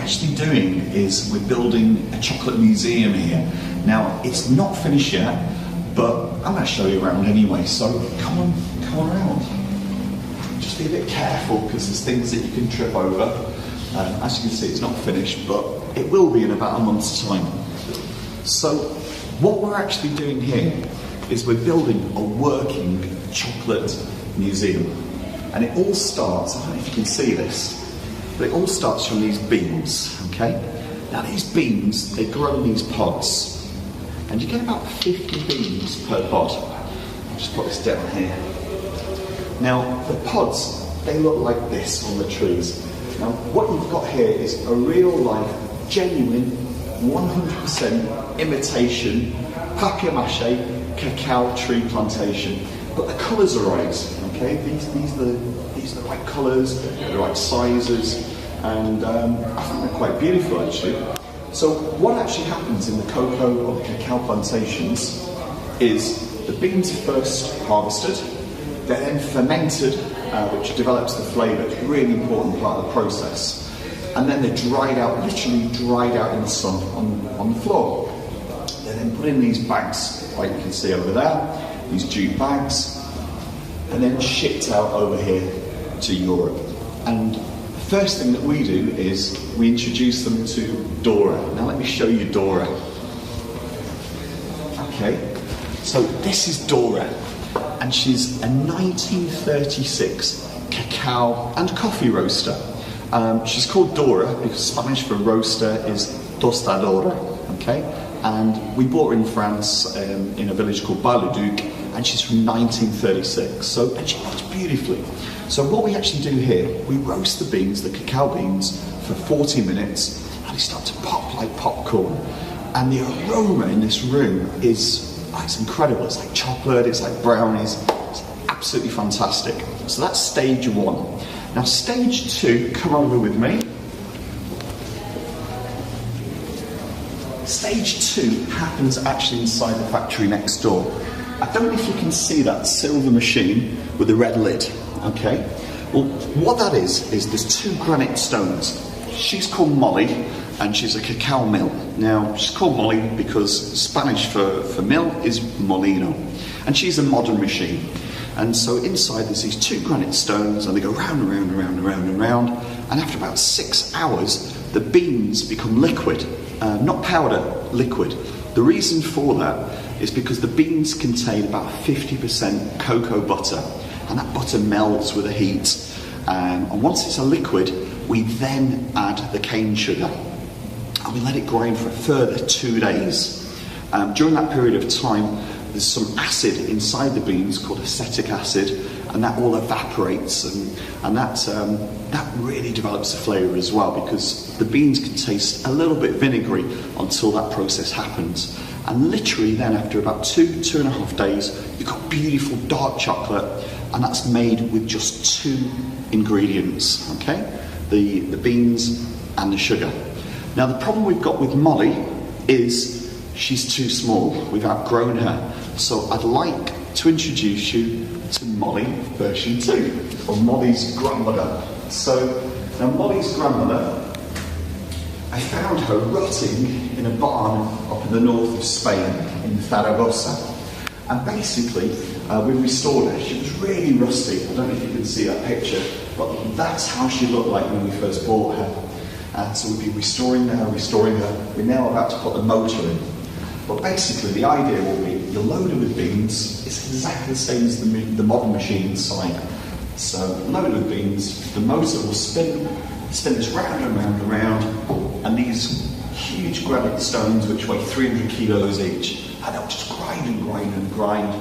actually doing is we're building a chocolate museum here. Now, it's not finished yet, but I'm going to show you around anyway, so come on around. Just be a bit careful because there's things that you can trip over. As you can see, it's not finished, but it will be in about a month's time. So what we're actually doing here is we're building a working chocolate museum. And it all starts, I don't know if you can see this, but it all starts from these beans, okay? Now these beans, they grow in these pods. And you get about 50 beans per pod. I'll just put this down here. Now, the pods, they look like this on the trees. Now, what you've got here is a real-life, genuine, 100% imitation papier-mâché cacao tree plantation. But the colours are right, okay? These are the right colours, the right sizes, and I think they're quite beautiful, actually. So what actually happens in the cocoa or the cacao plantations is the beans are first harvested, they're then fermented, which develops the flavour. It's a really important part of the process. And then they're dried out, literally dried out in the sun on the floor. They're then put in these bags, like you can see over there, these jute bags, and then shipped out over here to Europe. And first thing that we do is we introduce them to Dora. Now let me show you Dora. Okay, so this is Dora, and she's a 1936 cacao and coffee roaster. She's called Dora because Spanish for roaster is tostadora, okay? And we bought her in France in a village called Bar-le-Duc, and she's from 1936, and she works beautifully. So what we actually do here, we roast the beans, the cacao beans, for 40 minutes, and they start to pop like popcorn. And the aroma in this room is, it's incredible. It's like chocolate, it's like brownies, it's absolutely fantastic. So that's stage one. Now stage two, come over with me. Stage two happens actually inside the factory next door. I don't know if you can see that silver machine with the red lid, okay? Well, what that is there's two granite stones. She's called Molly, and she's a cacao mill. Now, she's called Molly because Spanish for mill is molino. And she's a modern machine. And so inside there's these two granite stones, and they go round and round and round and round and round. And after about 6 hours, the beans become liquid. Not powder, liquid. The reason for that is because the beans contain about 50% cocoa butter, and that butter melts with the heat. And once it's a liquid, we then add the cane sugar, and we let it grind for a further 2 days. During that period of time, there's some acid inside the beans called acetic acid, and that all evaporates, and that really develops the flavour as well, because the beans can taste a little bit vinegary until that process happens. And literally then after about 2.5 days, you've got beautiful dark chocolate, and that's made with just 2 ingredients, okay? The beans and the sugar. Now the problem we've got with Molly is she's too small. We've outgrown her. So I'd like to introduce you to Molly version 2, or Molly's grandmother. So now Molly's grandmother, I found her rotting in a barn up in the north of Spain, in Zaragoza. And basically, we restored her. She was really rusty. I don't know if you can see that picture, but that's how she looked like when we first bought her. And so we've been restoring her. We're now about to put the motor in. But basically, the idea will be you're loaded with beans. It's exactly the same as the modern machine inside. So loaded with beans, the motor will spin this round and round and round, and these huge granite stones, which weigh 300 kilos each, and they'll just grind and grind and grind.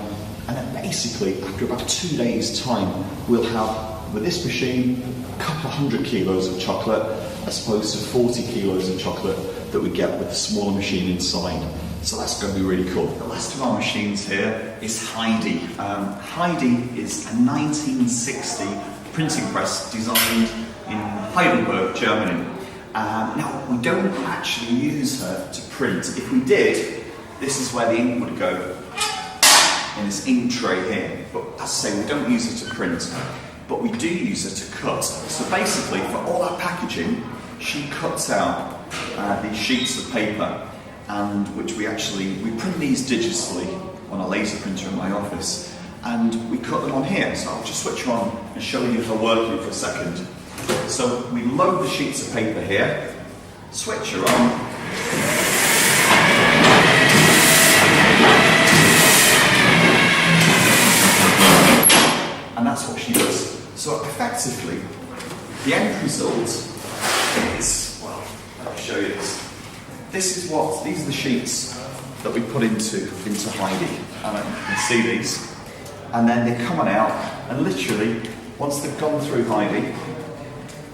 And then basically, after about 2 days' time, we'll have, with this machine, a couple of 100 kilos of chocolate, as opposed to 40 kilos of chocolate that we get with the smaller machine inside. So that's going to be really cool. The last of our machines here is Heidi. Heidi is a 1960 printing press designed in Heidelberg, Germany. Now, we don't actually use her to print. If we did, this is where the ink would go, in this ink tray here. But as I say, we don't use her to print, but we do use her to cut. So basically, for all our packaging, she cuts out these sheets of paper, and which we print these digitally on a laser printer in my office, and we cut them on here. So I'll just switch on and show you her working for a second. So we load the sheets of paper here, switch her on, and that's what she does. So effectively, the end result is, well, let me show you this. These are the sheets that we put into Heidi, and you can see these. And then they're coming out, and literally, once they've gone through Heidi,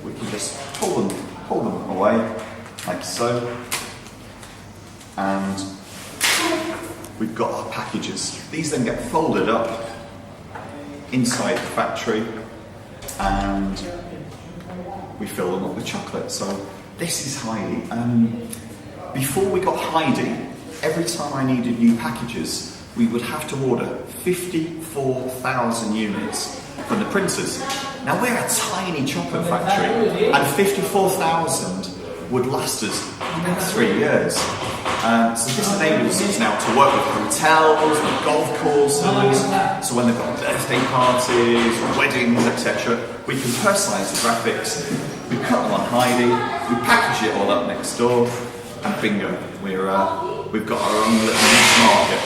we can just pull them away, like so. And we've got our packages. These then get folded up inside the factory, and we fill them up with chocolate. So this is Heidi. Before we got Heidi, every time I needed new packages, we would have to order 54,000 units from the printers. Now we're a tiny chocolate factory, and 54,000 would last us about 3 years. So this enables us now to work with hotels, with golf courses, so when they've got birthday parties, weddings, etc., we can personalise the graphics, we cut them on Heidi, we package it all up next door, and bingo, we've got our own little niche market.